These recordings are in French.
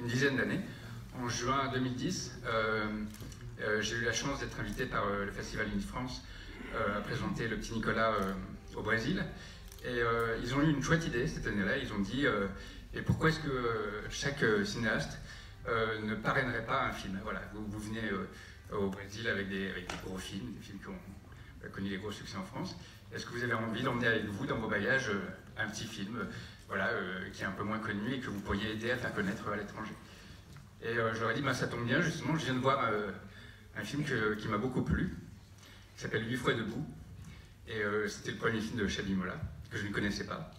une dizaine d'années. En juin 2010, j'ai eu la chance d'être invité par le Festival in France à présenter Le Petit Nicolas au Brésil. Et ils ont eu une chouette idée cette année-là. Ils ont dit et pourquoi est-ce que chaque cinéaste ne parrainerait pas un film? Voilà, vous venez au Brésil avec des gros films, des films qui ont connu des gros succès en France. Est-ce que vous avez envie d'emmener avec vous dans vos bagages un petit film voilà, qui est un peu moins connu et que vous pourriez aider à faire connaître à l'étranger? Et je leur ai dit, ben, ça tombe bien, justement, je viens de voir un film qui m'a beaucoup plu, qui s'appelle 8 fois debout. Et c'était le premier film de Chabi Molla, que je ne connaissais pas,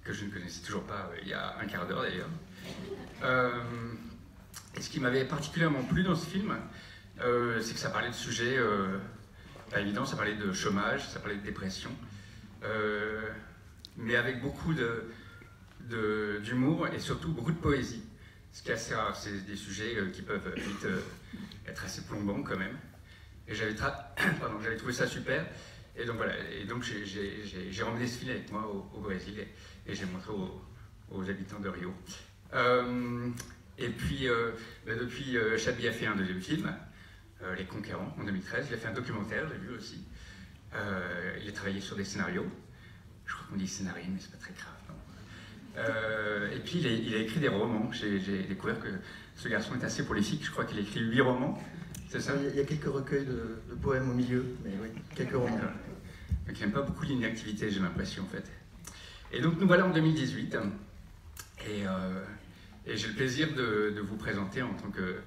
que je ne connaissais toujours pas il y a un quart d'heure d'ailleurs. Et ce qui m'avait particulièrement plu dans ce film, c'est que ça parlait de sujets pas évidents, ça parlait de chômage, ça parlait de dépression, mais avec beaucoup d'humour et surtout beaucoup de poésie. Ce qui est assez rare, c'est des sujets qui peuvent vite être assez plombants quand même. Et j'avais trouvé ça super. Et donc voilà, et donc j'ai emmené ce film avec moi au Brésil et j'ai montré aux habitants de Rio. Et puis, depuis, Chabi a fait un deuxième film, Les Conquérants, en 2013. Il a fait un documentaire, j'ai vu aussi. Il a travaillé sur des scénarios. Je crois qu'on dit scénario, mais c'est pas très grave, non. Et puis, il a écrit des romans. J'ai découvert que ce garçon est assez prolifique. Je crois qu'il a écrit 8 romans. C'est ça? Il y a quelques recueils de poèmes au milieu, mais oui, quelques romans. Donc il n'aime pas beaucoup l'inactivité, j'ai l'impression, en fait. Et donc nous voilà en 2018, et j'ai le plaisir de vous présenter en tant que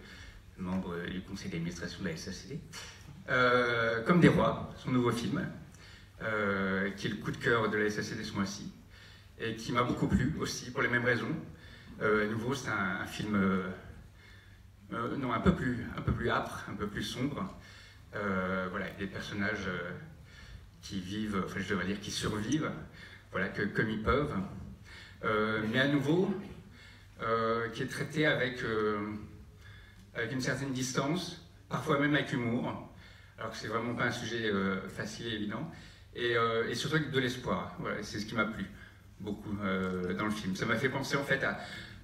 membre du conseil d'administration de la SACD, Comme des rois, son nouveau film, qui est le coup de cœur de la SACD ce mois-ci, et qui m'a beaucoup plu aussi, pour les mêmes raisons. À nouveau, c'est un film non, un peu plus âpre, un peu plus sombre, voilà, avec des personnages qui vivent, enfin je devrais dire qui survivent, voilà, comme ils peuvent, mais à nouveau, qui est traité avec une certaine distance, parfois même avec humour, alors que c'est vraiment pas un sujet facile et évident, et surtout avec de l'espoir. Voilà, c'est ce qui m'a plu beaucoup dans le film. Ça m'a fait penser en fait à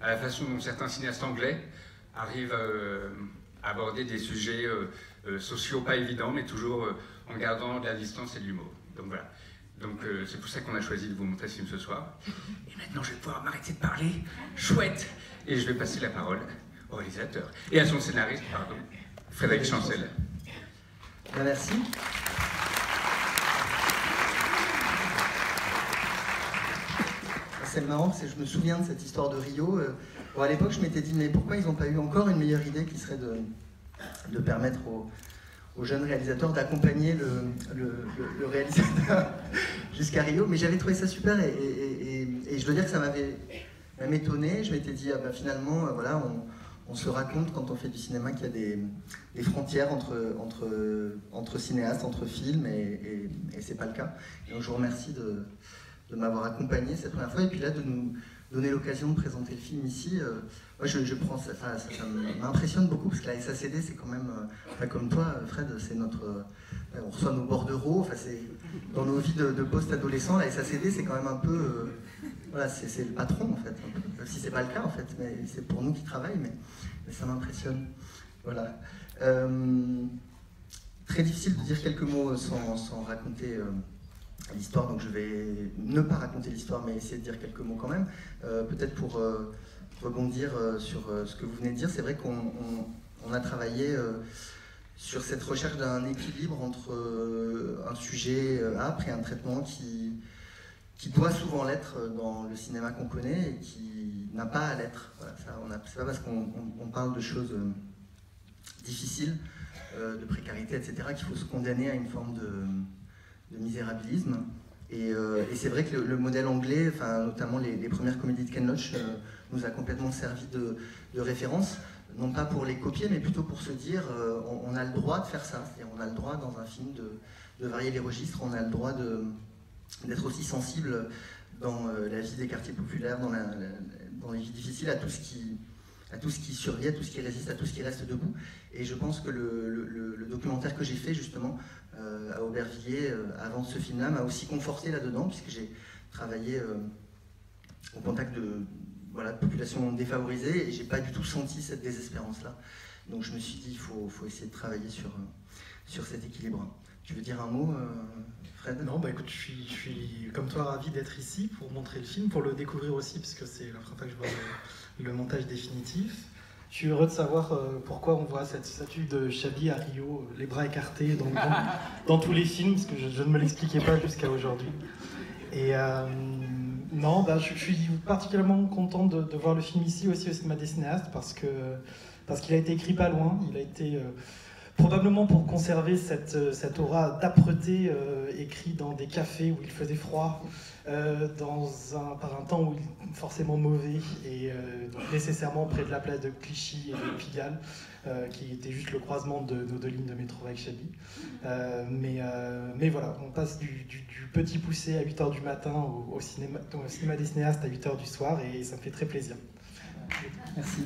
la façon dont certains cinéastes anglais arrivent à aborder des sujets sociaux pas évidents, mais toujours en gardant de la distance et de l'humour. Donc voilà. Donc c'est pour ça qu'on a choisi de vous montrer ce film ce soir. Et maintenant, je vais pouvoir m'arrêter de parler. Chouette! Et je vais passer la parole au réalisateur. Et à son scénariste, pardon, Frédéric Chancel. Bien, merci. C'est marrant, parce que je me souviens de cette histoire de Rio. Bon, à l'époque, je m'étais dit, mais pourquoi ils n'ont pas eu encore une meilleure idée qui serait de permettre aux jeunes réalisateurs d'accompagner le réalisateur jusqu'à Rio. Mais j'avais trouvé ça super et je dois dire que ça m'avait même étonné. Je m'étais dit, ah ben, finalement, voilà, on se raconte quand on fait du cinéma qu'il y a des frontières entre cinéastes, entre films, et c'est pas le cas. Et donc je vous remercie de m'avoir accompagné cette première fois, et puis là de nous donner l'occasion de présenter le film ici. Moi je prends ça m'impressionne beaucoup, parce que la SACD c'est quand même, enfin, comme toi Fred, c'est notre, on reçoit nos bordereaux, enfin, c'est dans nos vies de post-adolescents, la SACD c'est quand même un peu, voilà, c'est le patron en fait, même si c'est pas le cas en fait, mais c'est pour nous qui travaillent, mais ça m'impressionne. Voilà. Très difficile de dire quelques mots sans raconter l'histoire, donc je vais ne pas raconter l'histoire, mais essayer de dire quelques mots quand même. Peut-être pour rebondir sur ce que vous venez de dire, c'est vrai qu'on a travaillé sur cette recherche d'un équilibre entre un sujet âpre et un traitement qui doit souvent l'être dans le cinéma qu'on connaît et qui n'a pas à l'être. Voilà, c'est pas parce qu'on parle de choses difficiles, de précarité, etc., qu'il faut se condamner à une forme de misérabilisme. Et c'est vrai que le modèle anglais, enfin, notamment les premières comédies de Ken Loach, nous a complètement servi de référence, non pas pour les copier, mais plutôt pour se dire on a le droit de faire ça, c'est-à-dire on a le droit dans un film de varier les registres, on a le droit d'être aussi sensible dans la vie des quartiers populaires, dans les vies difficiles, à tout ce qui survit, à tout ce qui résiste, à tout ce qui reste debout. Et je pense que le documentaire que j'ai fait justement à Aubervilliers avant ce film-là m'a aussi conforté là-dedans, puisque j'ai travaillé au contact voilà, population défavorisée, et j'ai pas du tout senti cette désespérance-là. Donc je me suis dit, il faut essayer de travailler sur cet équilibre. Tu veux dire un mot, Fred? Non, bah écoute, je suis comme toi ravi d'être ici pour montrer le film, pour le découvrir aussi, parce que c'est la première fois que je vois le montage définitif. Je suis heureux de savoir pourquoi on voit cette statue de Chabi à Rio, les bras écartés dans tous les films, parce que je ne me l'expliquais pas jusqu'à aujourd'hui. Et non, bah, je suis particulièrement content de voir le film ici aussi au cinéma des cinéastes, parce qu'il a été écrit pas loin, il a été... probablement pour conserver cette aura d'âpreté, écrit dans des cafés où il faisait froid, par un temps où il est forcément mauvais, et donc nécessairement près de la place de Clichy et de Pigalle, qui était juste le croisement de nos deux lignes de métro avec Chabi. Mais voilà, on passe du petit poussé à 8h du matin au cinéma des cinéastes à 8h du soir, et ça me fait très plaisir. Merci.